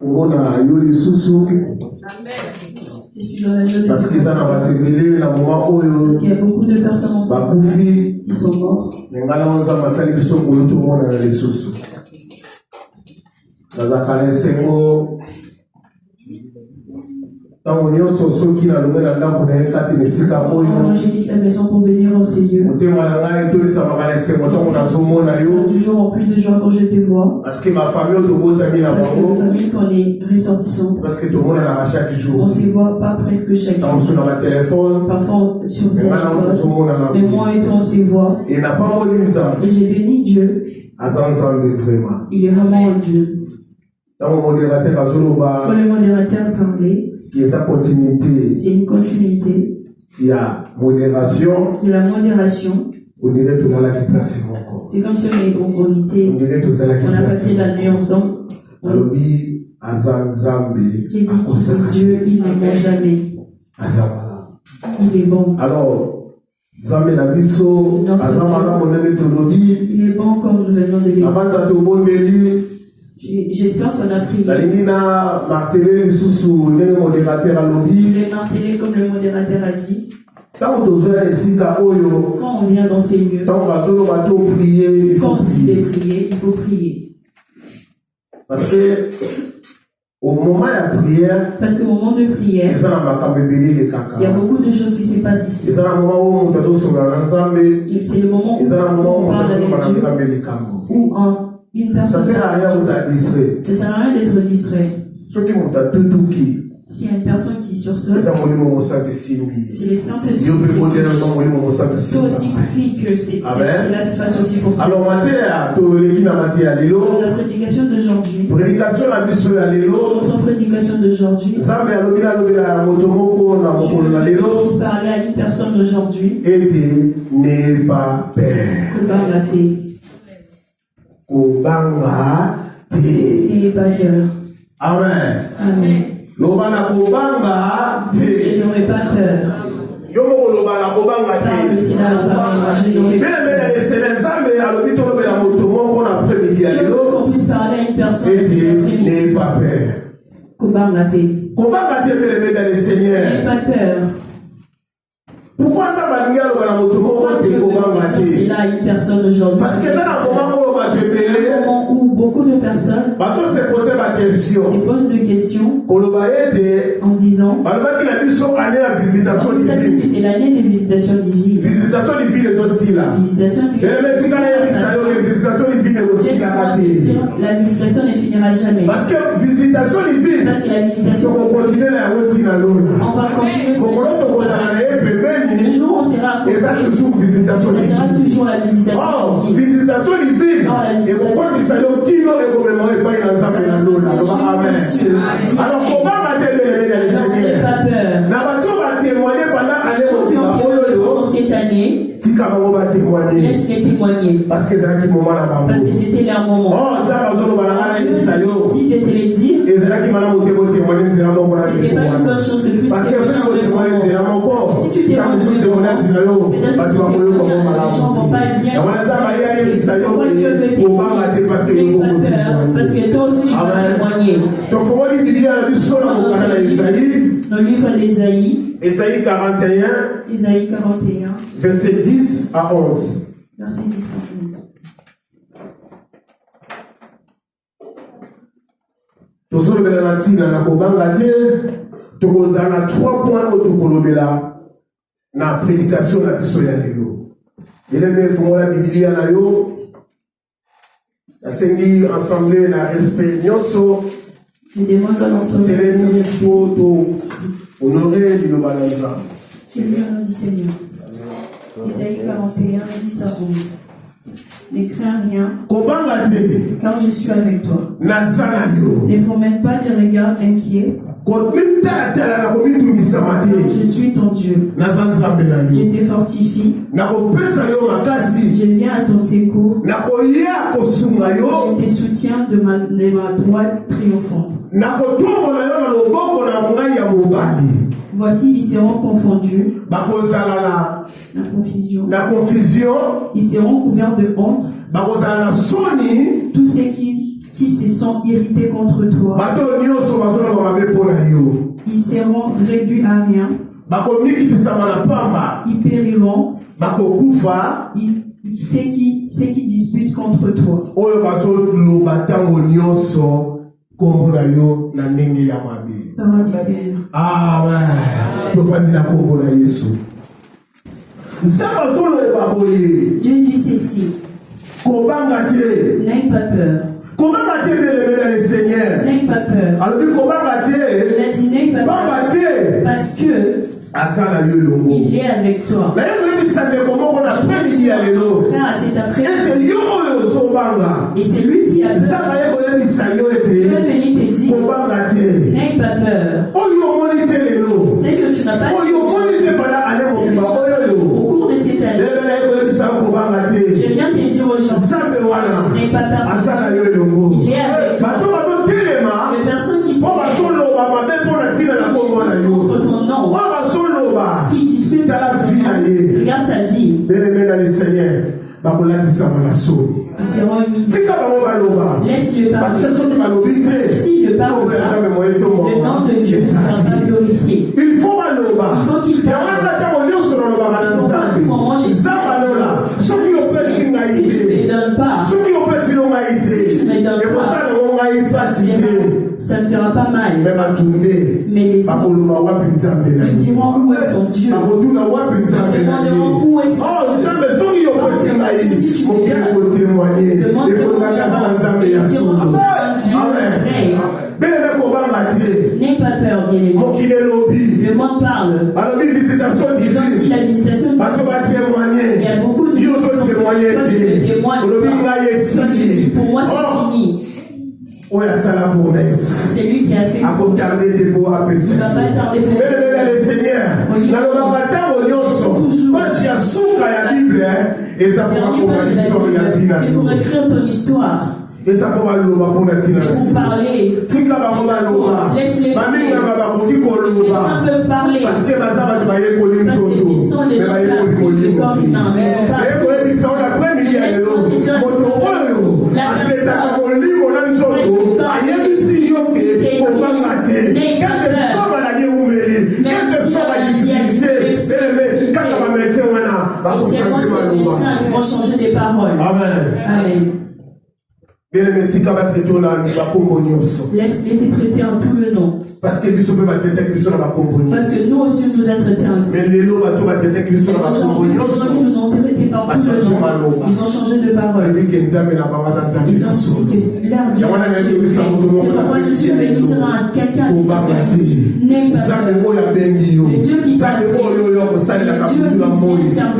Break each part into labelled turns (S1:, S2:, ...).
S1: On a eu les sous-sous.
S2: Je suis dans la joie
S1: parce qu'il y a
S2: beaucoup de personnes ensemble qui sont morts.
S1: Quand
S2: j'ai quitté la maison pour venir en ces lieux, toujours en plus de joie quand je te vois.
S1: Parce que ma famille,
S2: qu'on est ressortissants.
S1: Parce que tout le monde a chaque jour.
S2: On se voit pas presque chaque jour.
S1: Sur le téléphone.
S2: Parfois sur le téléphone. Mais moi et toi on se voit.
S1: Et n'a pas
S2: et j'ai béni Dieu. Il est vraiment un Dieu. Quand le modérateur parlait, c'est une continuité.
S1: Il y a modération.
S2: C'est la modération. C'est comme si on a passé l'année ensemble. J'ai dit que Dieu, il ne ment jamais. Il est bon.
S1: Alors, il
S2: est bon comme nous venons de le dire. J'espère qu'on a prié. Il est martelé comme le modérateur a dit. Quand on vient dans ces lieux, quand on dit de prier, il faut prier.
S1: Parce que au moment de prière, il
S2: y a beaucoup de choses qui se passent ici. C'est le moment où on parle avec Dieu, ou une personne.
S1: Ça sert à rien
S2: d'être distrait. S'il y a une personne qui sursaute, c'est le Saint-Esprit. Toi aussi prie que cela se fasse aussi pour toi.
S1: Alors,
S2: la prédication d'aujourd'hui, notre prédication d'aujourd'hui, je puisse parler à une personne d'aujourd'hui,
S1: n'est pas peur.
S2: Et pas peur.
S1: Amen.
S2: Amen. Je n'aurai pas peur. Qu'on puisse parler à une personne
S1: n'aie pas peur.
S2: N'aie pas peur.
S1: Pourquoi ça va dire
S2: c'est là une personne aujourd'hui?
S1: Parce que dans le
S2: moment où beaucoup de personnes
S1: se
S2: posent des questions en disant c'est l'année de visitation divine.
S1: Visitation divine aussi là.
S2: La visitation ne finira jamais.
S1: Parce que visitation divine,
S2: la visitation,
S1: on continue
S2: on va continuer. Le jour où on sera
S1: toujours visitation divine.
S2: Ça sera toujours la visitation divine.
S1: Visitation divine. Et pourquoi tu sais qui l'aurait commémoré pas une ensemble dans l'eau là. Alors comment va-t-elle le Seigneur?
S2: Pas peur.
S1: Nabato va témoigner pendant l'année
S2: cette année.
S1: Laisse-les
S2: témoigner.
S1: Parce que
S2: c'était leur moment.
S1: Si
S2: de te le dire,
S1: c'était
S2: pas une bonne chose que je puisse témoigner. Si tu témoignes, les gens vont pas bien. Pourquoi Dieu veut témoigner? Parce que toi aussi tu vas témoigner. Dans le livre d'Ésaïe,
S1: Ésaïe 41,
S2: verset
S1: 10 à 11.
S2: Verset 10 à 11.
S1: Trois points autocolobela na prédication la biso ya lelo. Eleme fongola Biblia na yo. Asengi ensemble na respect nyonso.
S2: Je demande à l'ensemble
S1: honorer le balanza.
S2: Jésus au nom du Seigneur. Ésaïe 41, 10 à 11. Ne crains rien, car je suis avec toi. Ne promène pas de regard inquiet. Je suis ton Dieu. Je te fortifie. Je viens à ton secours. Je te soutiens de ma droite triomphante. Voici, ils seront confondus. La confusion. Ils seront couverts de honte. Tous ceux qui
S3: qui se sont irrités contre toi. Ils seront réduits à rien. Ils périront. Ceux qui disputent contre toi. Parole du Seigneur.
S1: Amen.
S3: Dieu dit ceci. N'aie pas peur. N'aie pas peur. Il a dit n'aie pas peur. Parce que il est avec toi. Frère, c'est après. Et c'est lui qui a peur. Dieu est venu te dire n'aie pas peur. C'est que tu n'as pas au cours de cette année. Je viens te dire aujourd'hui n'aie pas peur. Il est avec toi. Les personnes qui sont contre ton nom, qui disputent ta vie, regarde sa vie. Ils seront humiliés. Laisse-le parler. S'il le parle, le nom de Dieu sera pas glorifié. Il faut qu'il parle. Si tu ne me donnes pas, si tu ne me donnes pas, ça ne fera pas mal. Mais les hommes diront où est son Dieu. Ils demanderont où est son Dieu. Si tu me donnes, demande-le. N'aie pas peur, bien-aimé. Le monde parle. Ils ont dit la visitation. Il y a beaucoup de gens qui témoignent. Pour moi, c'est fini. C'est lui qui a fait. Il ne va pas tarder pour le Seigneur. C'est pour écrire ton histoire. C'est pour parler. Laisse-les parler. Les gens peuvent parler. Parce que ce sont les gens qui ont appris le corps humain. Mais ils sont pas appris. Et c'est moi, ces médecins qui vont changer des paroles.
S1: Amen.
S3: Amen. Laisse-les te traiter en tout le nom. Parce que nous aussi nous a traités ainsi. Les gens qui nous ont traités par tout le nom, ils ont changé de parole. Ils ont dit que l'art Dieu. C'est pourquoi je suis venu dire à quelqu'un n'aie pas peur. Le Dieu qui t'a fait, le Dieu qui fait servir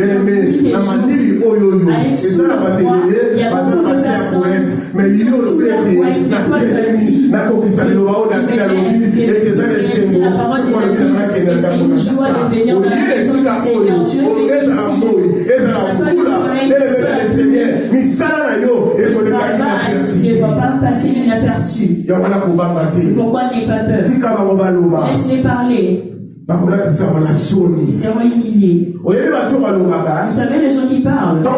S3: avec sous la foi, il y a beaucoup de personnes. Mais ils sont sous la foi, et c'est quoi le dit? C'est la parole de Dieu, et c'est une joie de venir dans la maison du Seigneur. Dieu est venu ici. Que ce soit le soleil, que ce soit la lumière. Ne va pas passer inaperçu. Pourquoi n'aie pas peur? Laisse-les parler. Ils seront humiliés. Vous savez, les gens qui parlent, quand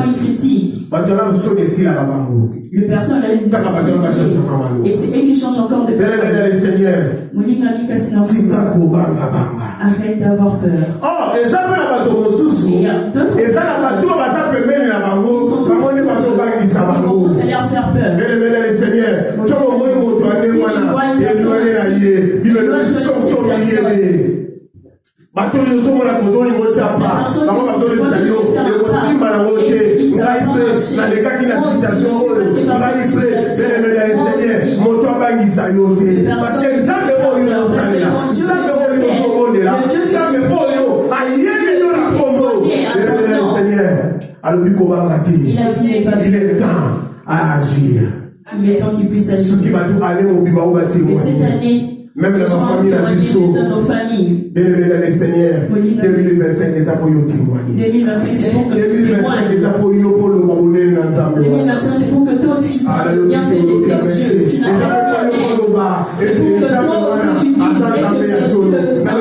S3: ils critiquent, le personne a une et c'est eux qui changent encore de parole. Arrête d'avoir peur. Il y a d'autres personnes qui leur faire peur. Si tu vois une personne il est temps à agir. Il est temps qu'il puisse agir. Mais cette année, même la famille a vu ça. Dans nos familles. 2025 c'est pour que tu témoignes. 2025 c'est pour que toi aussi tu parles bien fait de ces dieux. Tu n'as pas de c'est pour que toi aussi tu dises que c'est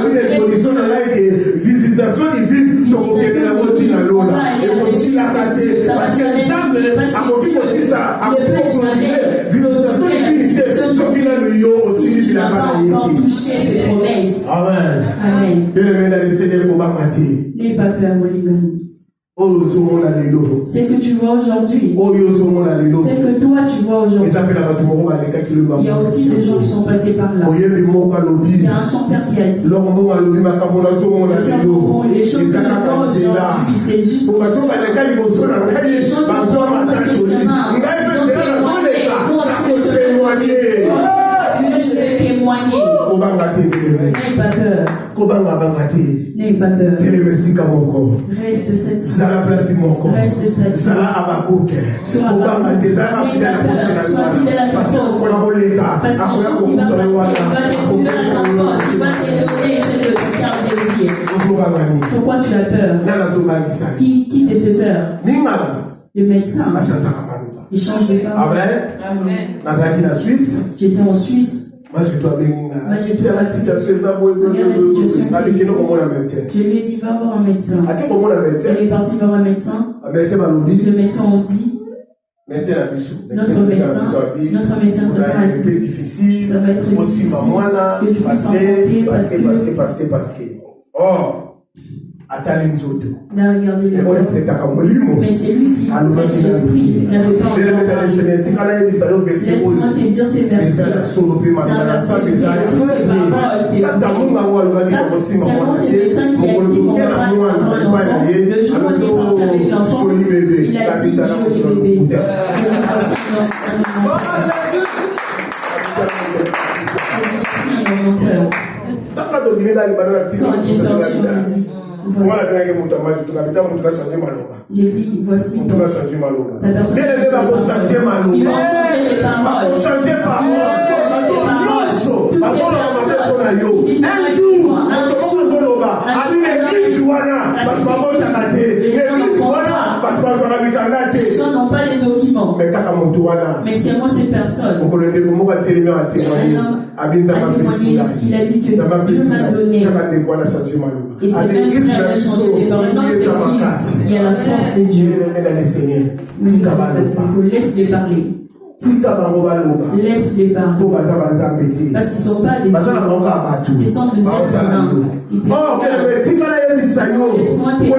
S3: visitation divine. Ça va changer. si tu n'as pas encore touché ces promesses.
S1: Amen.
S3: Amen. N'aie pas peur, mon lingami. Ce que tu vois aujourd'hui, ce que toi tu vois aujourd'hui, il y a aussi des gens qui sont passés par là. Il y a un chanteur qui a dit, les choses que je vois aujourd'hui, c'est juste parce que les gens qui vont passer ce chemin, ils ont témoigné, moi aussi je vais témoigner. N'aie pas peur. N'aie pas peur. Reste cette Reste cette sois fidèle à ta cause. Parce qu'un jour qui va passer, tu vas trouver à ta cause. Tu vas t'élever ce que tu as désiré. Pourquoi tu as peur? Qui te fait peur? Le médecin. Il change de parole.
S1: Amen.
S3: J'étais en Suisse.
S1: Regarde la situation.
S3: Je lui ai dit, va voir un médecin. Elle est partie voir un médecin. Le médecin a dit, notre médecin a dit, ça va être difficile que je puisse enfanter parce que il a regardé le corps. Mais c'est lui qui a l'esprit. Il n'avait pas encore parlé. Laisse-moi te dire ces versets. C'est un verset qui est tous ces paroles. C'est vraiment ce médecin qui a dit qu'on va pas avoir l'enfant. Le jour où on est parti avec l'enfant, il a dit joli bébé. Quand on est sorti, on a dit, j'ai dit, voici ta personne. Ils vont changer les paroles. Toutes ces personnes qui disent un jour, les gens n'ont pas les documents. Mais c'est moi ces personnes. Un homme a témoigné ici, il a dit que Dieu m'a donné. Et c'est même frère de changer des paroles. Dans l'église, il y a la force de Dieu. Laisse-les parler. Laisse-les parler. Parce qu'ils ne sont pas des dieux. Ce sont des êtres humains. Laisse-moi te dire.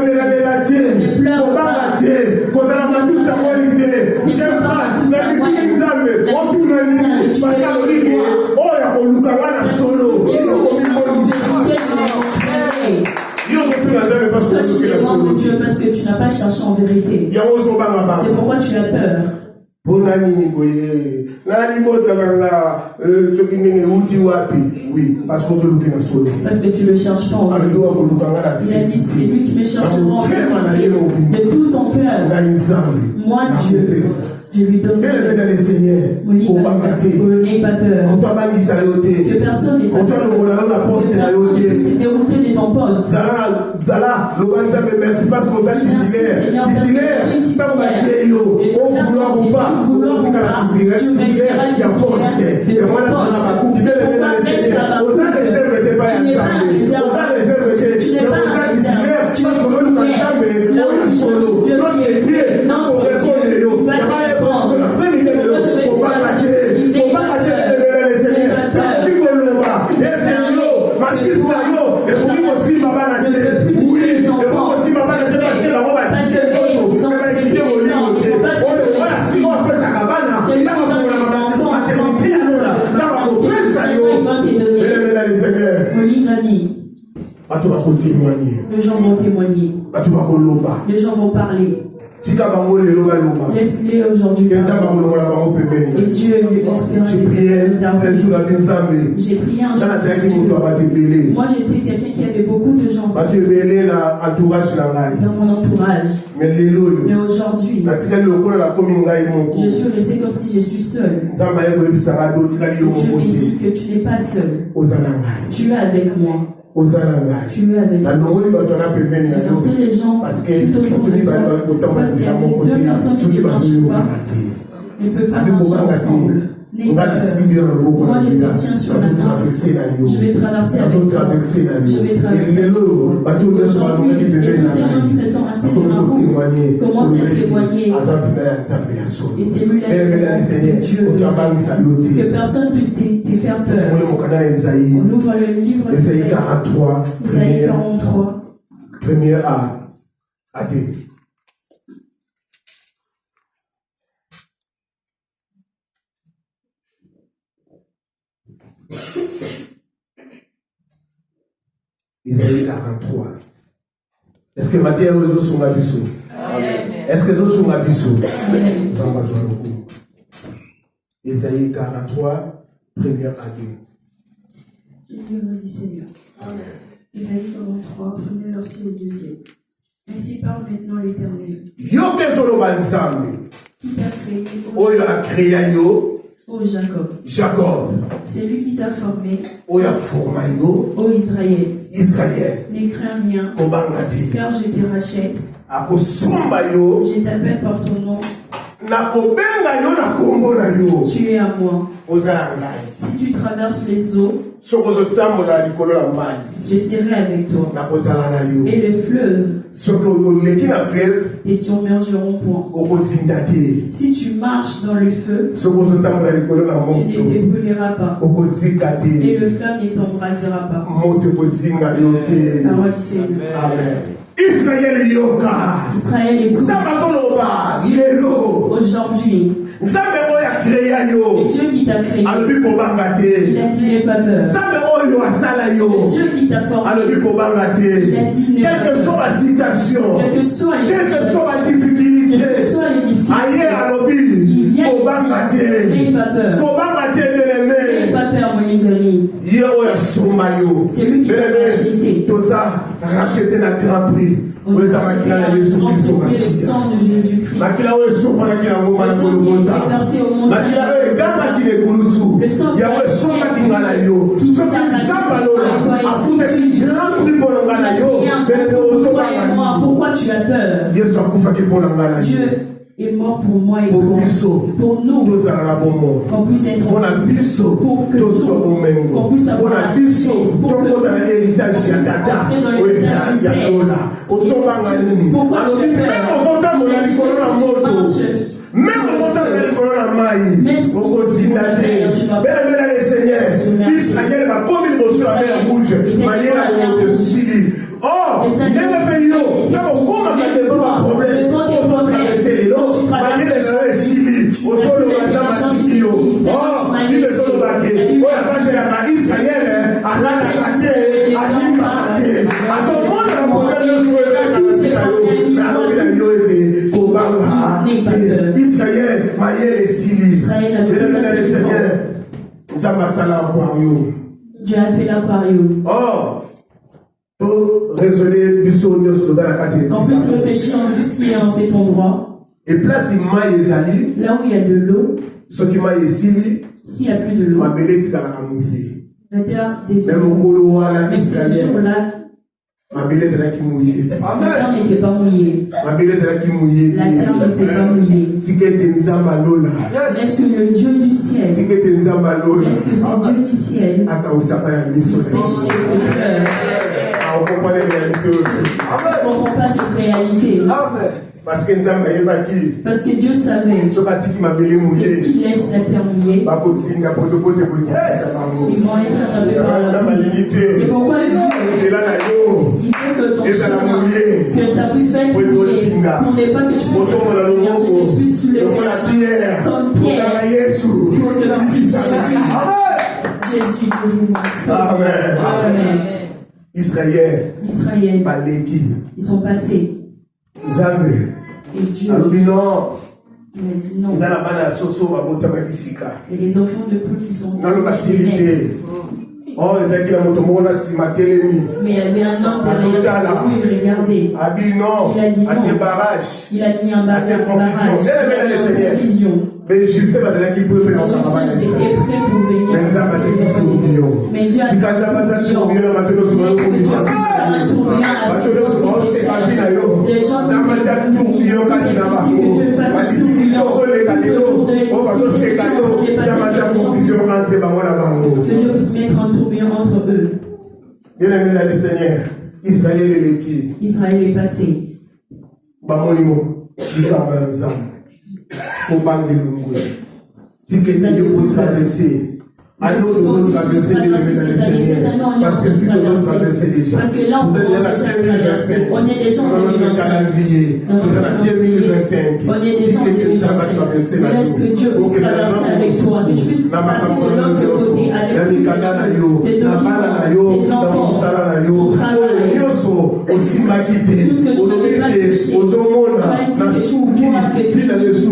S3: Ne pleure pas. J'aime pas tout ça. Toi, tu demandes de Dieu parce que tu n'as pas cherché en vérité. C'est pourquoi tu as peur. Parce que tu ne le cherches pas en vérité. Il a dit, c'est lui qui me cherche en vérité. De tout son cœur. Moi, Dieu. Je lui donne n'aie pas peur. Que personne n'est facile. C'est dérouté de ton poste.
S1: Merci parce qu'on t'a titulaire. Vouloir ou pas, tu resteras titulaire de ton poste. C'est pourquoi reste là-bas. Tu n'es pas un réserve. Tu n'es pas un réserve. Tu es titulaire. Là où tu cherches Dieu qui est notre Dieu. Va te répondre. Moi je vais te dire, n'aie pas peur. N'aie pas peur. Les gens vont témoigner. Les gens vont parler. Laisse-les aujourd'hui. Et Dieu lui ordonne. J'ai prié un jour. Moi j'étais quelqu'un qui avait beaucoup de gens dans mon entourage. Mais aujourd'hui, je suis resté comme si je suis seul. Dieu me dit que tu n'es pas seul. Tu es avec moi. Tu es avec moi. J'ai porté les gens tout autour de toi. Parce qu'il y a deux personnes qui ne marchent pas. Ils peuvent pas marcher ensemble.
S3: N'aie pas peur. Moi, je te tiens sur la main. Je vais traverser avec toi. Je vais traverser avec toi. Aujourd'hui, et tous ces gens qui se sont marqués de ma route commencent à témoigner. Et c'est lui là de Dieu. Que personne puisse te faire peur. On ouvre le livre d'Ésaïe 43,
S2: premier à 2. Isaïe 43. Est-ce que Matthieu est sur ma biso? Est-ce que vous sur ma biso? Isaïe 43, première à 2.
S3: Je te remercie, Seigneur. Isaïe 43, premier verset au 2e. Ainsi parle maintenant l'Éternel.
S2: Yo que solo ensemble.
S3: Qui t'a créé?
S2: Oyo a créé yo.
S3: Ô Jacob.
S2: Jacob.
S3: C'est lui qui t'a formé.
S2: Oyo a formé yo.
S3: Ô Israël.
S2: Israël.
S3: Ne crains rien.
S2: Kobangati.
S3: Car je te rachète.
S2: Akosumba yo.
S3: Je t'appelle par ton nom.
S2: Na kobenga yo na kombo na yo.
S3: Tu es à moi.
S2: Ozanga.
S3: Si tu traverses les eaux, je serai avec toi. Et les fleuves ne submergeront point. Si tu marches dans le feu, tu ne te brûleras pas. Et le flamme ne t'embrasera pas. Parole du Seigneur.
S2: Amen. Israël yoka.
S3: Israël écoute. Aujourd'hui,
S2: et Dieu
S3: qui t'a créé, il a dit n'aie pas peur. Dieu qui t'a formé, il a dit
S2: quelle que soit la situation,
S3: quelle que soit les
S2: difficultés,
S3: il vient et n'aie pas peur. N'aie pas peur, mon égalité. C'est lui qui t'a
S2: racheté na grand prix. Le sang
S3: de Jésus-Christ. Le sang qui est versé au monde. Le sang qui pourquoi tu as peur? Dieu est mort pour moi et pour nous, qu'on puisse être pour que qu'on puisse avoir la richesse, pour que l'héritage pourquoi tu as peur?
S2: Même si Israël va comme il reçoit la mer rouge, manière à oh, j'ai le pays, quand on commence à faire un problème, on va traverser les lots, manière à Sili, au sol de la dame à Tibio. Oh, il me faut le baquet. Oh, la bataille à Israël, à la Nakate, à l'Imbakate. À tout le monde, on va faire le Israël, Maïel et Sili. Seigneur,
S3: Dieu a fait l'aquarium.
S2: Oh, pour raisonner,
S3: on peut se réfléchir en tout ce qui est en cet endroit.
S2: Et place
S3: là où il y a de l'eau, s'il n'y a plus de l'eau, la terre devient. Mais ces jours-là, la terre n'était pas mouillée. La terre n'était pas mouillée. Est-ce que le Dieu du ciel, est-ce que c'est Dieu du ciel séché le cœur?
S2: On comprend les réalités.
S3: On ne comprend pas cette réalité.
S2: Parce que
S3: Dieu savait que s'il laisse la terre mouillée, ils vont être attrapés par la boue. C'est pourquoi Dieu, il veut que ton chemin, que ça puisse pas être mouillé, pour ne pas que tu puisses soulever comme Pierre, pour que tu puisses Jésus. Amen.
S2: Israël,
S3: ils sont passés. Et Dieu, il a dit non. Et les enfants de poule qui sont
S2: dans l'activité. Oh, mais il y avait un homme
S3: derrière où il regardait. Il a dit non. Il a mis un barrage. Confusion.
S2: Mais je sais pas de qui peut venir.
S3: Ils étaient prêts pour venir. Mais Dieu a dit les gens que Dieu fasse un tourbillon. Dieu puisse mettre un tourbillon entre eux.
S2: Bien-aimé dans le Seigneur, Israël est l'équipe.
S3: Israël est passé.
S2: Bamonimo, il va mal ensemble. Au banc de l'Ungoué. Si quelqu'un peut traverser, à nous devons traverser les Seigneur. Parce que si nous devons traverser déjà,
S3: parce que là on commence déjà à traverser. On est déjà en 2025. On est déjà en 2025. Laisse que Dieu puisse traverser avec toi. Que tu puisses passer de l'autre côté avec tous ces choses. Tes documents, tes enfants, ton travail. Tout ce que tu n'avais pas touché.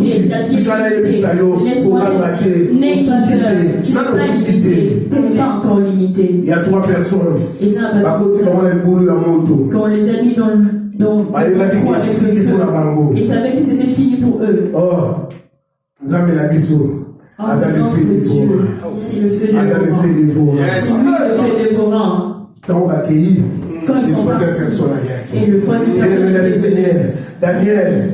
S3: Tu as dit que tu vois que tu es limité. Ta vie est limitée. Laisse-moi te dire. N'aie pas peur. Tu n'es pas limité. Tu n'es pas encore limité.
S2: Il y a 3 personnes.
S3: Et ça, quand on les a mis dans le avec le feu, ils savaient que c'était fini pour eux.
S2: Oh, nous avons la biseau.
S3: C'est le feu dévorant. C'est lui le feu dévorant. Quand ils sont partis. Et le troisième personne.
S2: Daniel,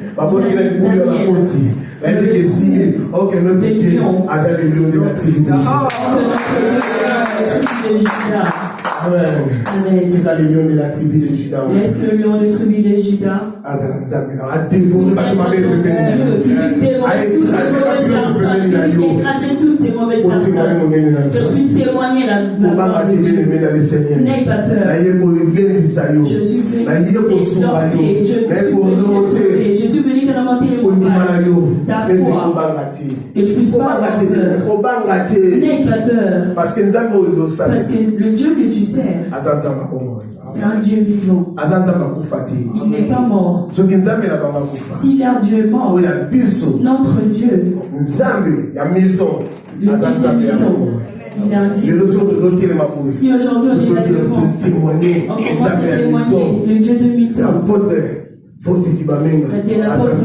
S2: elle dit que si, ok, notre Dieu a dans le lion de la tribu de Juda. Amen. C'est dans le lion de la tribu de Juda.
S3: Est-ce que le lion de la tribu de Juda a dévoré toutes ces mauvaises personnes? Je puisse témoigner la parole de Dieu. N'aie pas peur. Je suis venu t'exhorter. Je suis venu te remonter le moral. Ta foi. Que tu puisses pas avoir peur. N'aie pas peur. Parce que le Dieu que tu sers, c'est un Dieu vivant. Il n'est pas mort. S'il est un Dieu mort, notre Dieu, le Dieu de Milton, il est un Dieu. Si aujourd'hui on est là devant, on commence à témoigner le Dieu de Milton. Et la porte de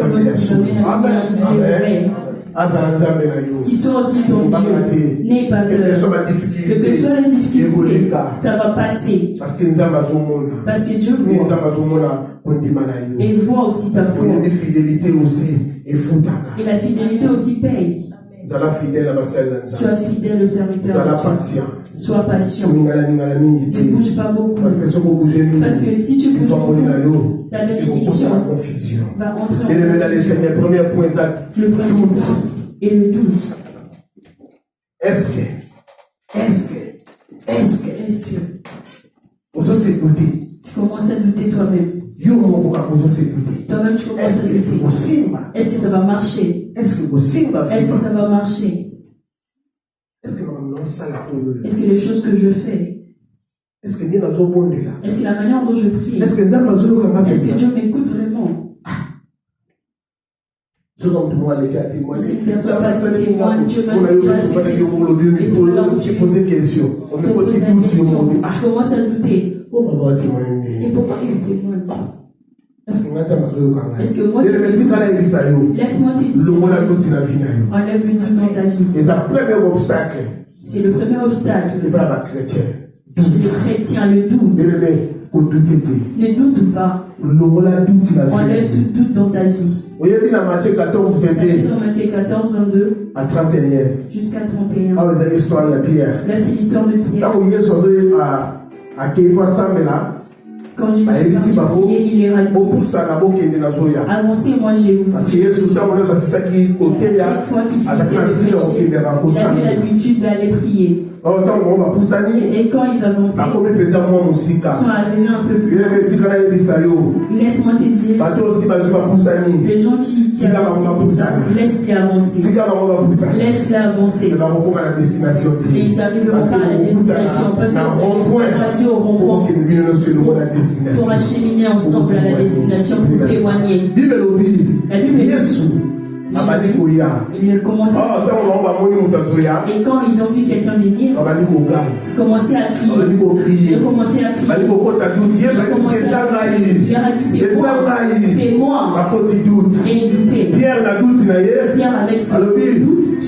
S3: Dieu qui sont aussi ton Dieu. N'aie pas peur. Que te soient les difficultés, ça va passer. Parce que Dieu voit. Et voit aussi ta foi. Et la fidélité aussi paye. Sois fidèle au serviteur. Sois patient. Ne bouge pas beaucoup. Parce que si tu bouges beaucoup, ta bénédiction va entrer en confusion. Le premier point et le doute.
S2: Est-ce que
S3: tu commences à douter toi-même. Toi-même tu commences à douter. Est-ce que ça va marcher? Est-ce que ça va marcher? Est-ce que les choses que je fais, est-ce que la manière dont je prie, est-ce que Dieu m'écoute vraiment?
S2: Si
S3: personne passe témoigne, Dieu m'a déjà fait ceci. Et toi là aussi, tu commences à douter. Et pourquoi il témoigne? Est-ce que moi, laisse-moi te dire, enlève le doute dans ta vie. C'est le premier obstacle. Le chrétien, le doute. Ne doute pas. Enlève tout doute dans ta vie.
S2: Dans Matthieu 14,
S3: 22
S2: à 31.
S3: Jusqu'à 31.
S2: Là, c'est l'histoire de Pierre.
S3: Là, c'est l'histoire de Pierre. Quand Jésus est parti prier, il leur a dit, avancez, moi j'ai ouvert.
S2: Parce que
S3: chaque fois qu'il finissait de prêcher, il avait l'habitude d'aller prier. Et quand ils avançaient, ils sont arrivés un peu plus loin. Laisse-moi te dire, les gens qui avancent, laisse-les avancer. Laisse-les avancer. Et ils n'arriveront pas à la destination parce qu'ils ont choisi au rond-point pour acheminer ensemble à la destination, pour témoigner. La Bible est il commençait. Et quand ils ont vu quelqu'un venir, ils commençaient à crier. Ils commençaient à crier. Il leur a dit, c'est moi. Et il doutait. Pierre avec son doute, si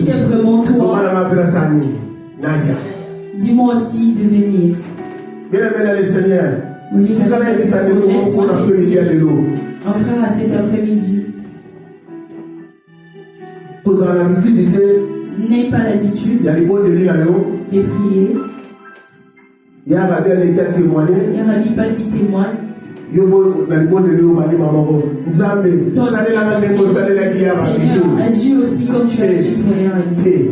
S3: c'est vraiment toi, dis-moi aussi de venir. Laisse-moi te dire, un frère à cet après-midi, N'aie pas l'habitude
S2: Il y a les bons délits là-haut.
S3: de prier.
S2: Il y a Rabbi qui a témoigné.
S3: Il y a Rabbi pas si témoigne.
S2: Yo dans les bons délits, on m'a dit maman bon. Nzambe, ça n'est la même chose, ça n'est la qui a
S3: Seigneur, agis aussi comme tu as agi pour les Rabbi.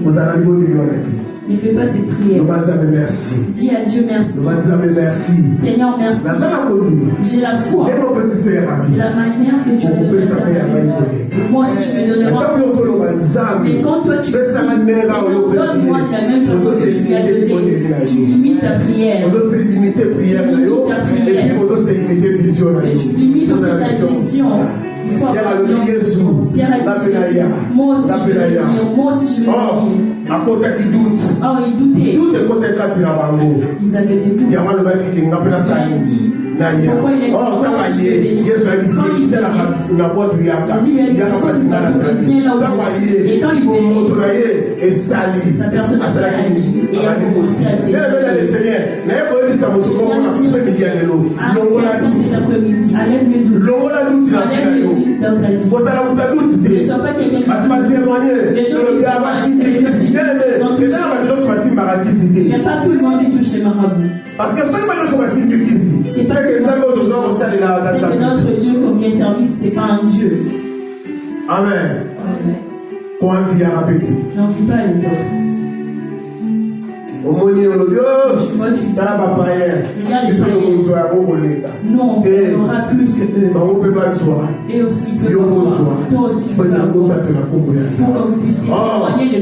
S2: Vous allez bon délits, on a dit.
S3: Ne fais pas cette prière.
S2: Merci.
S3: Dis à Dieu merci.
S2: Merci.
S3: Seigneur, merci. J'ai la foi. La manière que tu me servir. Moi, si tu me donneras. Mais quand toi tu donne-moi de la même façon que tu lui as donné, tu limites ta prière. Tu limites ta prière. Et tu limites aussi ta vision. Il faut avoir Pierre a dit Jésus. Moi aussi je vais venir. Moi aussi je vais venir. Oh, il doutait. Ils avaient des doutes. Il a dit. Pourquoi il a dit Jésus a dit et quand il venait, sa personne a agi et a commencé à s'aider. Cet après-midi, enlève le doute. Enlève le doute dans ta vie. Ne sois pas quelqu'un qui témoigne. Les gens qui il n'y a pas tout le monde qui touche les marabouts.
S2: Parce que
S3: c'est pas que notre Dieu combien service, c'est pas un Dieu.
S2: Amen.
S3: Qu'on envie à répéter. N'envie pas les autres.
S2: Tu vois, tu dis,
S3: non, on aura plus que eux. Et aussi peuvent avoir. Toi aussi tu peux avoir. Pour que vous puissiez témoigner les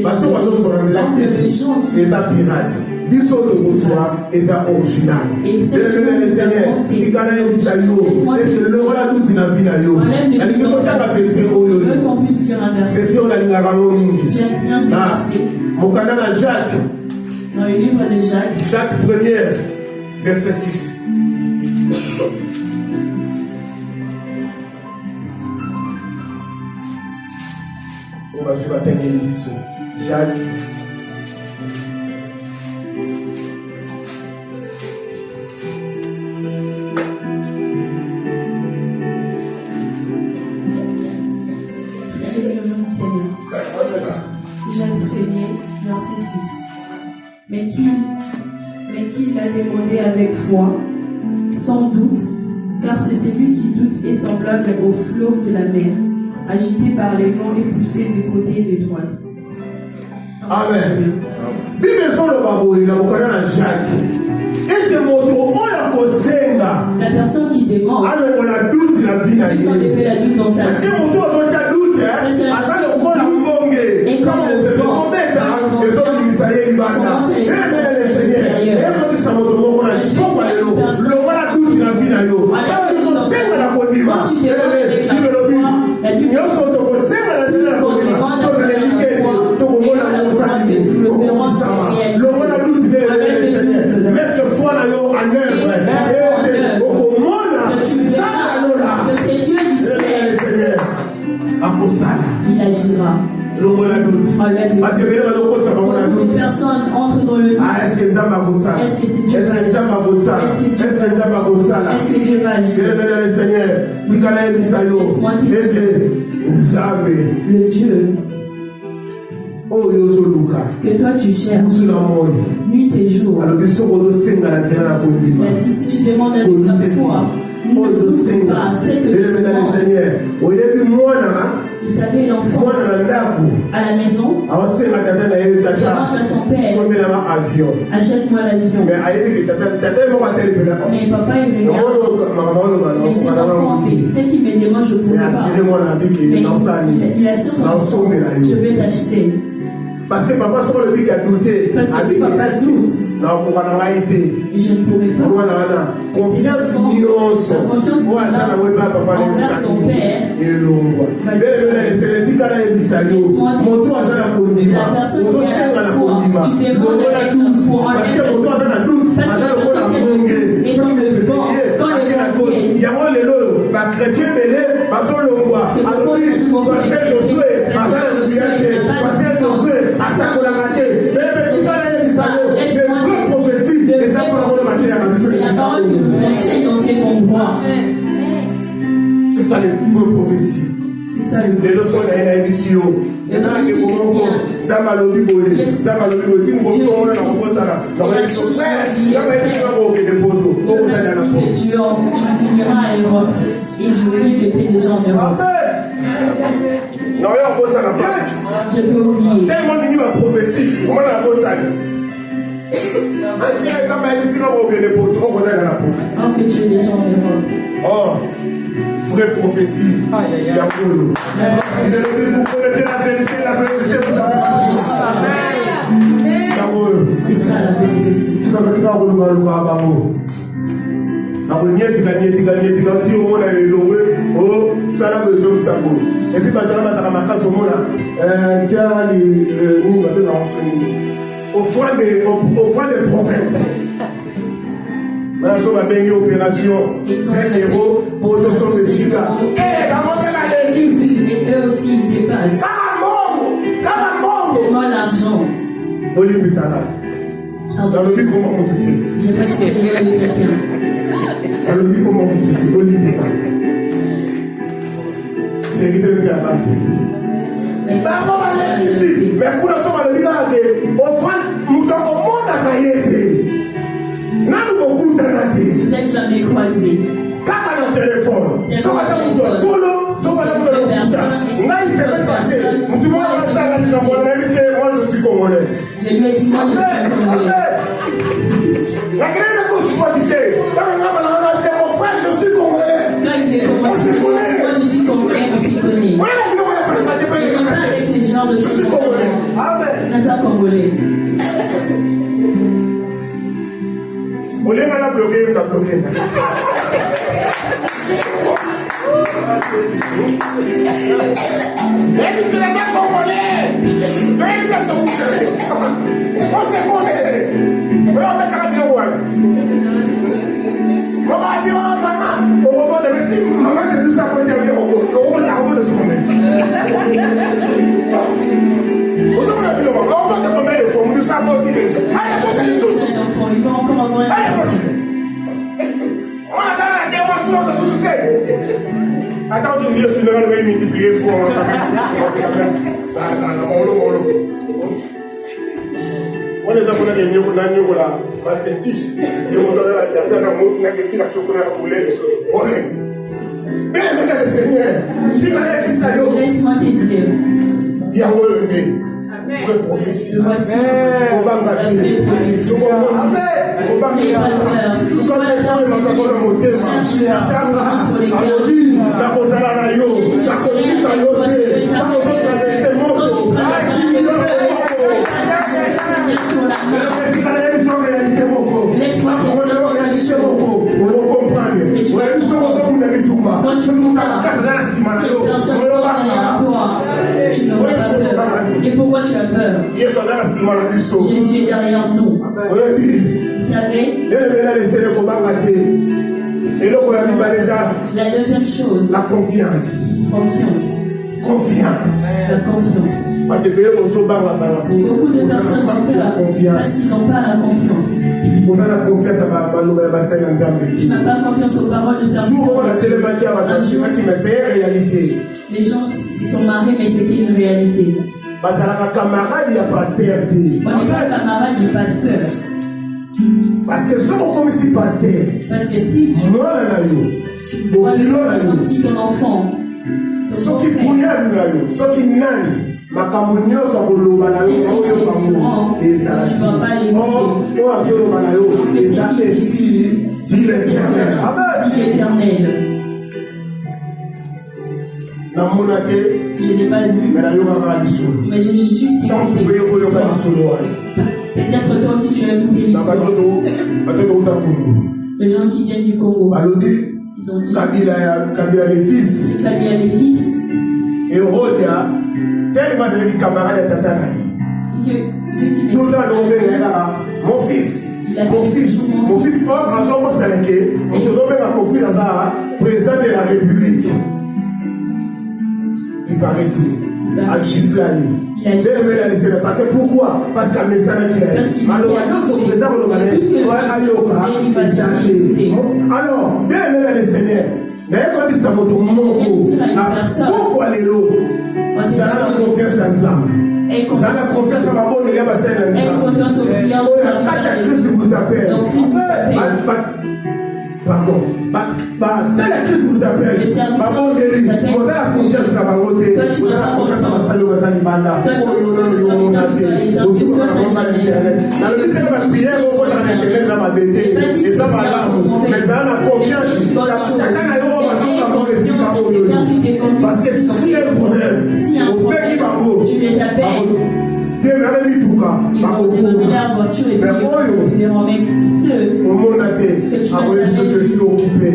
S3: gens.
S2: C'est ça pirate. Biso de reçoit et ça original. Et c'est le Seigneur. Si quand il y a le voilà tout dans vie là yo. La ligne de pas faire
S3: je veux qu'on puisse lire un verset.
S2: C'est on la ligne à
S3: j'aime bien ce verset.
S2: Mon canal Jacques.
S3: Dans le livre de Jacques.
S2: Jacques 1er verset 6. On va jouer à terminer l'émission. Jacques.
S3: Jacques 1er, verset 6. Mais qu'il l'a demandé avec foi, sans doute, car c'est celui qui doute est semblable au flot de la mer, agité par les vents et poussé de côté et de droite.
S2: Amen.
S3: La personne qui demande, il s'en défait la doute dans sa vie. Et quand le vent commence à les il agira. Enlève le personnes entrent dans le doute. Est-ce que c'est Dieu? Est-ce que Dieu va agir? Le Dieu que toi tu cherches nuit et jour. Il a dit si tu demandes avec la foi, ne doute pas, c'est que tu demandes. Vous savez, l'enfant à la maison demande à son père, achète-moi l'avion. Mais papa il regarde, mais c'est l'enfant, ce qu'il me demande je ne pourrais pas. Mais il assure son enfant, je vais t'acheter.
S2: Parce que papa sur le but qui a douté.
S3: Parce que si papa doute, je ne pourrais pas.
S2: Confiance
S3: envers son père. La personne qui a la foi, tu demandes avec la foi, enlève le doute. Parce que la personne qui a le doute, et dans le vent, quand le vent vient, c'est pourquoi la parole que nous enseigne dans cet endroit.
S2: C'est ça les vraies prophéties.
S3: C'est ça le
S2: les leçons de l'émission. Et ça, c'est malobi boye za malobi boye ti mo so na ko ça là dans les choses ya ba ti na ko ke de poto ko ko na na ko
S3: tu iras à Europe et je veux que tu es déjà en Europe.
S2: Non, il y a un peu ça là.
S3: Je peux oublier.
S2: Tellement dit ma prophétie, comment on a un peu ça. Ancien quand même ici là au que les potes on connaît la peau.
S3: Alors que tu es déjà en Europe.
S2: Oh, vraie prophétie. Il y a un peu. Vous connaissez la vérité vous la
S3: c'est ça la prophétie.
S2: Tu vas mettre à le babo. Et puis maintenant, au foin des prophètes. Maintenant, on a une opération 5 € pour le son de Sika.
S3: Et eux aussi, ils dépassent. C'est moi l'argent.
S2: Dans le but, comment on peut dire?
S3: Je pense que les chrétiens.
S2: Dans le but, comment on peut dire? Olivier ça. C'est qui te dit à la vérité. Mais comment on va aller ici? Mais pour l'instant, on va le dire au monde à Kayete. N'a beaucoup de
S3: vous n'êtes jamais croisés.
S2: Quand on a un téléphone, si on va faire un solo, si on va faire un téléphone, là il s'est même passé. Tout le monde a fait ça, moi je suis congolais.
S3: Je lui ai dit, moi je suis congolais.
S2: La grande gauche, je crois que mon frère, je suis congolais.
S3: Moi je suis congolais, on s'y connaît. Je ne pas avec ce genre de choses.
S2: Je suis congolais. Amen.
S3: Ça congolais.
S2: Au lieu de la bloquer, tu as bloqué. Mais c'est pas congolais. Mais il on se connaît. On va mettre la vidéo. On va dire, maman, au robot de médecine, maman, c'est tout ça pour dire au robot. Le robot, c'est un robot de tout le monde. Vous avez la vidéo, on va te combien de fois, vous sabotez les gens. Allez, vous tous.
S3: Il va encore avoir un.
S2: On a dans la démonstration de société. Attends, tu viens sur le monde, il multiplier fort. On les a connus les niveaux là, c'est tiche. Et on a la négative à chocolat à poulet, les choses. Problème. Mais le Seigneur, tu vas aller ça.
S3: Laisse-moi te dire.
S2: Il y a un vraie prophétie.
S3: Voici la vraie prophétie. Si tu vois les gens et pourquoi tu as peur? Jésus est derrière nous. Vous savez? La deuxième chose.
S2: La confiance.
S3: Confiance.
S2: Confiance.
S3: La confiance.
S2: Beaucoup
S3: de personnes n'ont pas parce qu'ils n'ont pas la confiance. Tu n'as pas confiance aux paroles de Seigneur. Les gens s'y sont mariés, mais c'était une réalité. On n'est pas camarade du pasteur.
S2: Parce que
S3: si tu vois comme si ton enfant l'Éternel. Je n'ai pas vu, mais j'ai juste écouté. Peut-être toi aussi tu as écouté l'histoire. Les gens qui viennent du Congo, ils ont dit Kabila les fils.
S2: Et Rodia, tellement de camarades de Tatanaï. Tout le temps, mon fils, on te donne ma confiance à président de la République. Il paraît-il, à Giflaï. Parce que pourquoi? Parce qu'à Messana qui est. Alors, bien aimé les Seigneurs. Mais quand il s'est pourquoi les lots? Ça a la confiance ensemble.
S3: Aie confiance au prières de
S1: Christ vous appelle. Pardon. C'est la Christ vous appelle. Maman guérit. Vous avez la confiance dans ma côté. Vous avez la confiance dans ma salle de Banda. Dans le temps de ma prière, on va dans l'internet, dans ma bêtise. Et ça va là. Mais dans la confiance, parce que si un problème, au pays Bango,
S3: tu les appelles.
S1: Ils vont
S3: demander la voiture et puis ils verront même ceux que tu n'as jamais.
S1: Je suis occupé.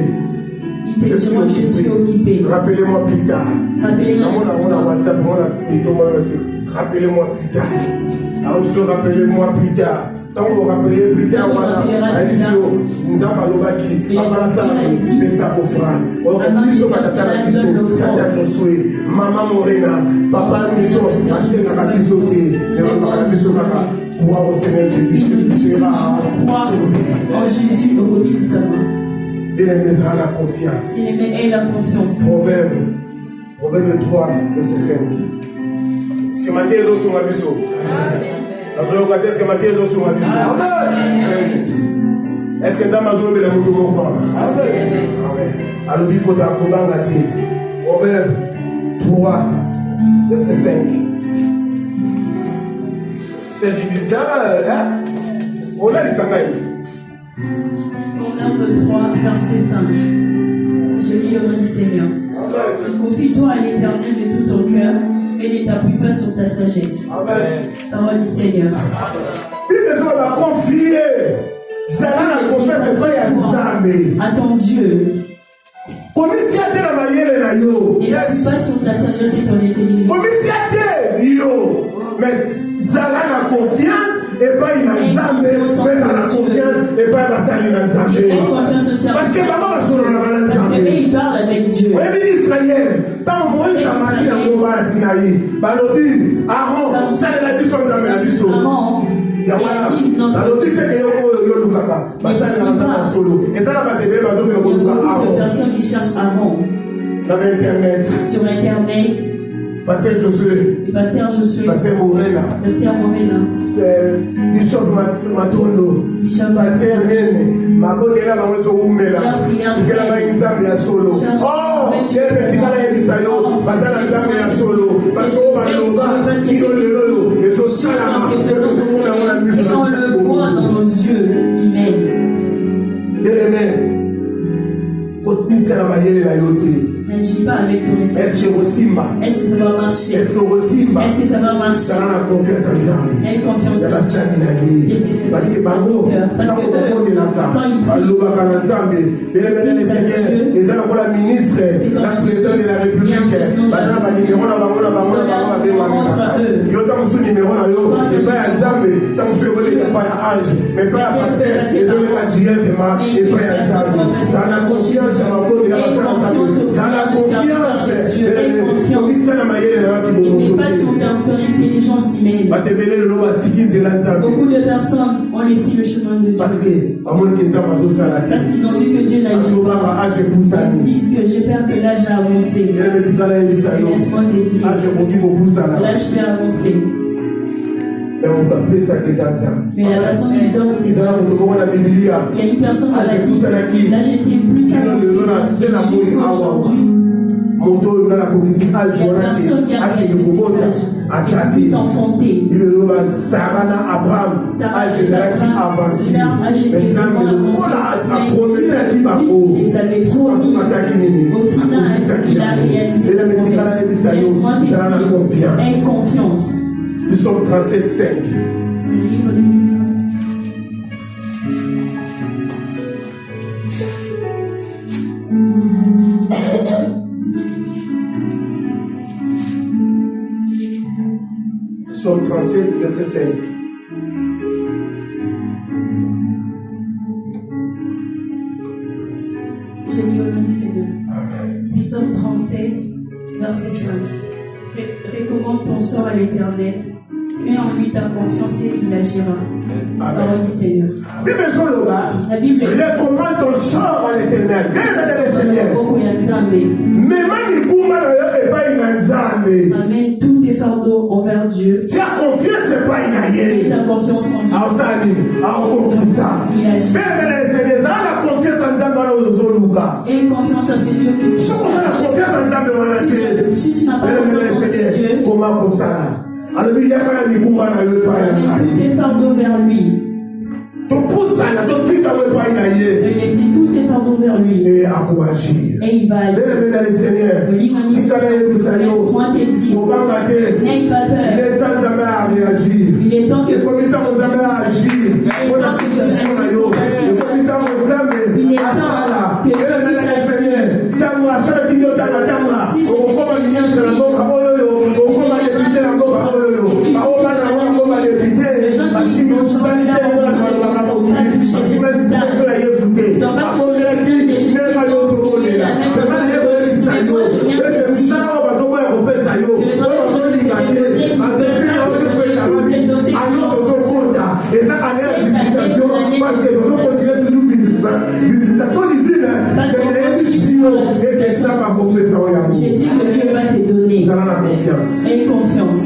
S3: Ils te diront je suis occupé.
S1: Rappelez-moi plus tard.
S3: Rappelez-moi
S1: plus tard. Rappelez-moi plus tard. Tant que vous rappelez plus tard, voilà, nous avons l'obaki, Maman Morena, Papa Mito, Assez Rabisoté, croire au Seigneur Jésus,
S3: en Jésus au bout de sa main.
S1: Il aimera la confiance.
S3: Il aimait la confiance.
S1: Proverbe 3, verset 5. Ce que Matthieu est sur ma biso. Amen. Est-ce que dans ma journée, la moto mon corps? Amen. Alors, il faut Proverbe 3, verset 5. C'est Jésus. On a les sangaïs.
S3: Proverbe 3, verset 5. Je lis au nom du Seigneur. Confie-toi à l'Éternel de tout ton cœur et ne t'appuie pas sur ta sagesse.
S1: Amen.
S3: Parole du Seigneur.
S1: Il va confier.
S3: À ton Dieu. Et n'appuie pas sur ta sagesse et ton intelligence.
S1: Mais ça a la confiance et pas une examen, mais ça a la confiance et pas la salle parce que maman va sur la
S3: il parle avec Dieu.
S1: Oui, Israël, tant que Moïse a marqué dans le combat à Sinaï, Balobi, Aaron, ça la puissance de la maison.
S3: Personne qui cherche Aaron sur Internet.
S1: Pasteur Josué, Pasteur Morena, Bishop Matondo, Pasteur Nene, Mabongela Bangozo Umela, Ikela Banzambe ya solo. Oh, j'ai petit kala ebisayo, bazala nzambe ya solo, parce que on va loba, ils ont le lolo, les autres salama,
S3: et on le voit dans nos yeux, amen. N'agis pas avec ton intelligence. Est-ce que ça va marcher? Est-ce que ça va marcher?
S1: Aie
S3: confiance en Dieu. Et c'est ce
S1: parce que
S3: parce que quand ils
S1: les la ministre, la présidente de la République,
S3: et pas sur ton intelligence humaine. Beaucoup de personnes ont laissé le chemin de Dieu parce qu'ils ont vu que Dieu n'agit pas. Ils disent que j'ai peur que l'âge a avancé. Laisse-moi te dire, l'âge peut avancer. Mais la personne qui donne, c'est Dieu. Il y a une personne dans la vie, là j'étais plus avancé jusqu'à aujourd'hui. Il y a personne qui a réalisé cet âge et qui s'enfanter.
S1: Sarah, Abraham, âge avancé. Mais Dieu les avait promis. Au final, il a réalisé sa promesse. Laisse-moi te dire, aie confiance.
S2: Nous sommes 37,5. Psaume 37, verset 5.
S3: Je lis au nom du Seigneur. Psaume 37, verset 5. Recommande ton sort à l'Éternel. Mets en lui ta faire confiance et il agira. Parole du Seigneur.
S1: La Bible recommande ton sort à l'Éternel.
S3: Amène tous tes fardeaux envers Dieu.
S1: Tu as confiance pas
S3: et ta confiance en Dieu. Il agit. Et confiance à ce Dieu qui te si tu n'as pas confiance en ce Dieu,
S1: comment ça?
S3: Amène tous tes fardeaux vers lui. Laissez tous ses fardeaux vers lui. Et il va agir. Laisse-moi te dire. N'aie pas peur. Il est temps que Dieu agisse. Il est temps que Dieu si je j'ai dit que Dieu va te donner. Et confiance.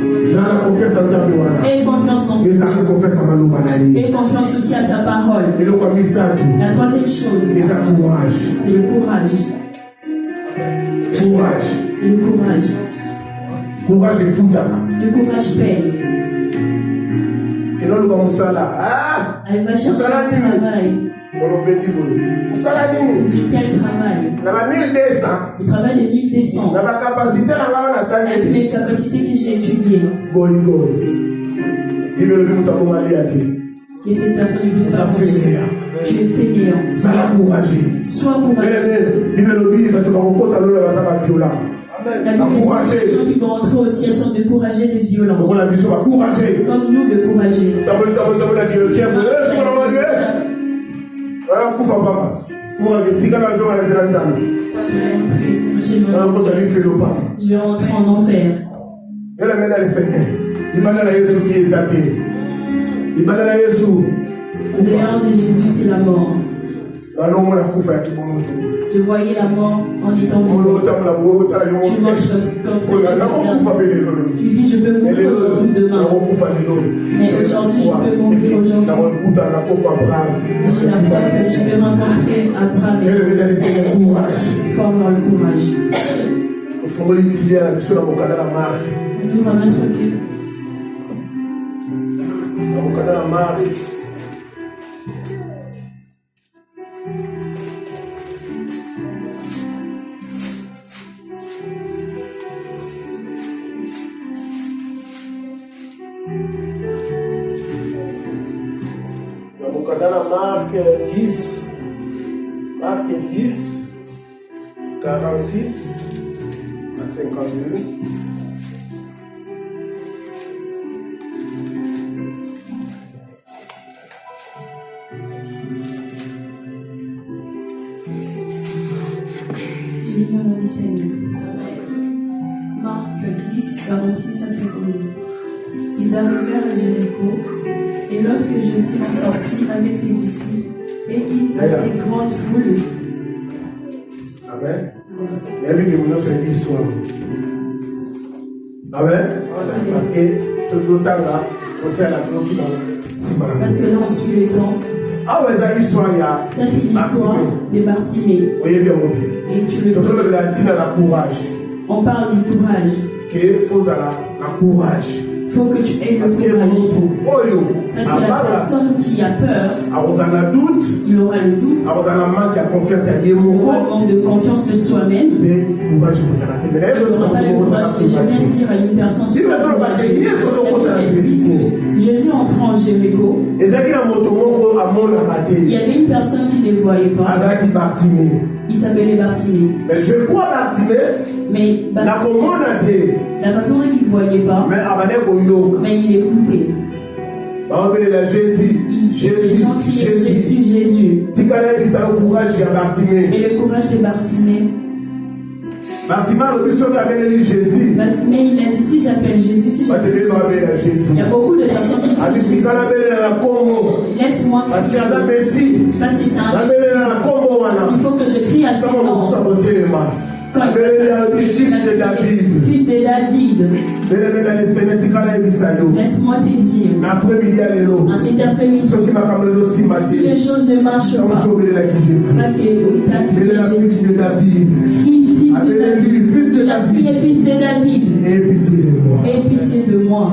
S3: Et confiance en Dieu. Et confiance aussi à sa parole. La troisième chose, c'est le courage. C'est le courage. Le courage paye. Elle va chercher un travail. Du quel travail? Le travail de 1200. Avec les capacités que j'ai étudiées. Que cette personne ne puisse pas bouger. Tu es fainéant. Sois courageux. La Bible dit que les gens qui vont entrer au ciel sont découragés des violents. Comme nous, le courageux. Je vais rentrer en enfer. Le dehors de Jésus, c'est la mort. Je voyais la mort en étant vivant. Tu manges comme ça. Tu dis je peux mourir aujourd'hui demain. Mais aujourd'hui je peux mourir aujourd'hui. J'ai la foi que je vais rencontrer Abraham. Il faut avoir le courage. On ouvre notre Bible.
S1: Marc 10, 46 à 52.
S3: J'ai lu mon Seigneur. Marc 10, 46 à 52. Ils arrivèrent à Jéricho, et lorsque Jésus en sortit avec ses disciples, et une assez grande foule.
S1: Amen. Il y a vu que nous faisons une histoire. Amen. Parce que tout le temps là, on sait la vie qui va.
S3: Parce que là on suit le temps.
S1: Ah ouais, ça histoire il y a.
S3: Ça c'est l'histoire de Bartimée.
S1: Voyez bien mon
S3: Et tu le
S1: courage.
S3: On parle du courage.
S1: Que faut la courage.
S3: Il faut que tu aies le courage. Parce que la personne qui a peur, il aura le doute, il aura le manque de confiance en soi-même. Il n'aura pas le courage que je viens de dire à une personne. Jésus entrant en Jéricho, il y avait une personne qui ne voyait pas. Il s'appelait Bartimée.
S1: Mais je crois Bartimée.
S3: Mais la façon dont il ne voyait pas, mais il écoutait.
S1: Jésus,
S3: les gens criaient Jésus, Jésus. Et le courage de Bartimée.
S2: Bartimée, Jésus.
S3: Bartimée, il a dit si j'appelle Jésus, si j'appelle Jésus. Il y a beaucoup de personnes qui disent Jésus. Laisse-moi crier. Parce que c'est un Messie. Il faut que je crie à son nom.
S2: Fils de David.
S3: Fils de David. Laisse-moi te dire. En cet après-midi, si les choses ne marchent pas, parce que tu as crié Jésus.
S2: Fils de David.
S3: Fils de David. Fils de David. Aie pitié de moi.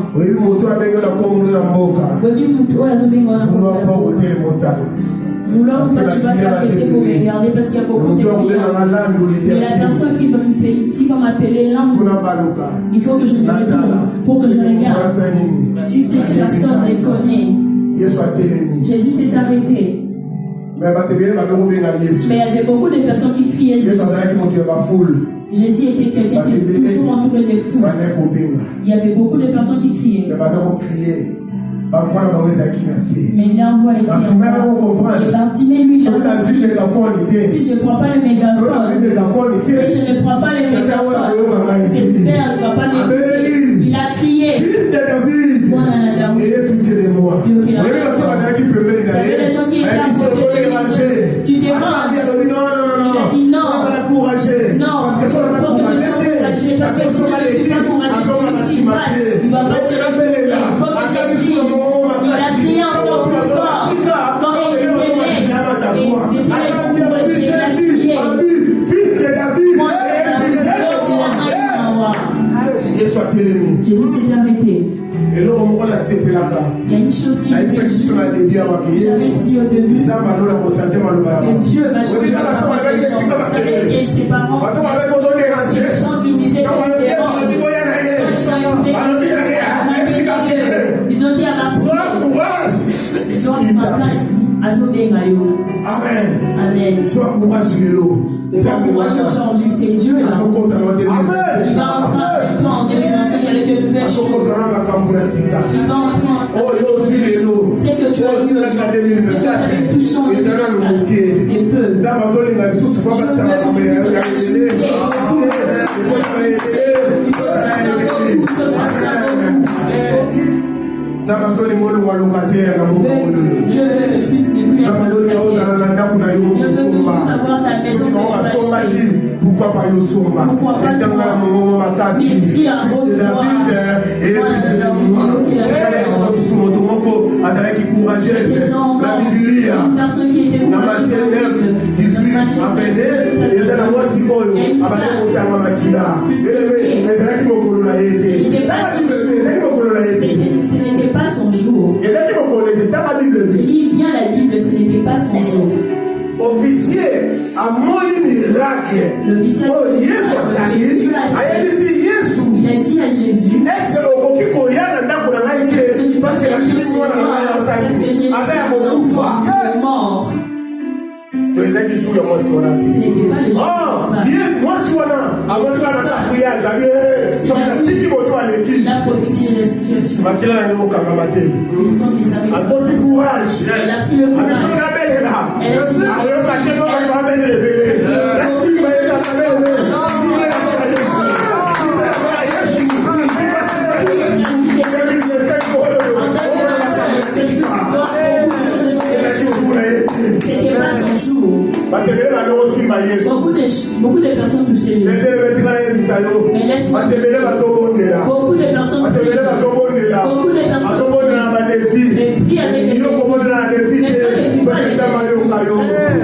S3: Vouloir pas, tu vas t'arrêter pour me regarder parce qu'il y a beaucoup de clients. Et la personne qui va m'appeler là, il faut que je me retourne pour que je regarde si cette personne les connaît. Jésus s'est arrêté. Mais il y avait beaucoup de personnes qui criaient Jésus. Jésus était quelqu'un qui était toujours entouré de fous. Il y avait beaucoup de personnes qui criaient. Mais il a envoyé. Et Bartimée, lui, il a compris. Si je ne prends pas le mégaphone, si je ne prends pas le mégaphone, cette père ne va pas m'écouter. Il a crié. Moi, vous savez, les gens qui étaient à côté de lui, tu déranges. Il a dit non. Non, il faut que je sois encouragé. Parce que si je ne suis pas encouragé, celui-ci passe. Il ne va pas se retourner. Il faut que je crie. Il a crié encore plus fort. Quand il disait laisse, et c'était les encouragés, il a crié.
S2: Fils de David.
S3: Moi, Jésus s'est arrêté. Il y a une chose qui me fait j'avais dit au début que Dieu va changer la parole des gens. Vous savez, et ses parents, c'est les gens qui disaient que tu déranges. Ils ont dit à Bartimée, sois makasi, azobenga yo. Amen. Sois courageux aujourd'hui, c'est Dieu là. Il va entrer en toi en 2025 avec une nouvelle chose. Il va entrer en toi. C'est que tu as eu aujourd'hui. C'est que tu as tout changé. C'est peu. Je veux que vous Dieu veut que je puisse ne plus être locataire. Je veux que je puisse avoir ta maison que tu vas acheter. Pourquoi pas toi? Il crie à haute voix. Une personne qui était couragée. Ce n'était pas son jour. Lis bien la Bible, ce n'était pas son jour.
S2: Officier a mon miracle.
S3: L'officier il a dit à Jésus,
S2: est-ce que
S3: Jésus est mort.
S2: Ce n'était pas le il a
S3: profité de la situation. Ils sont des amis. Elle a pris le courage. C'était pas son jour. Beaucoup de personnes touchaient Jésus. Mais laisse-moi te dire, beaucoup de personnes et pris avec les défis. Mais toi, ne vis pas les défis.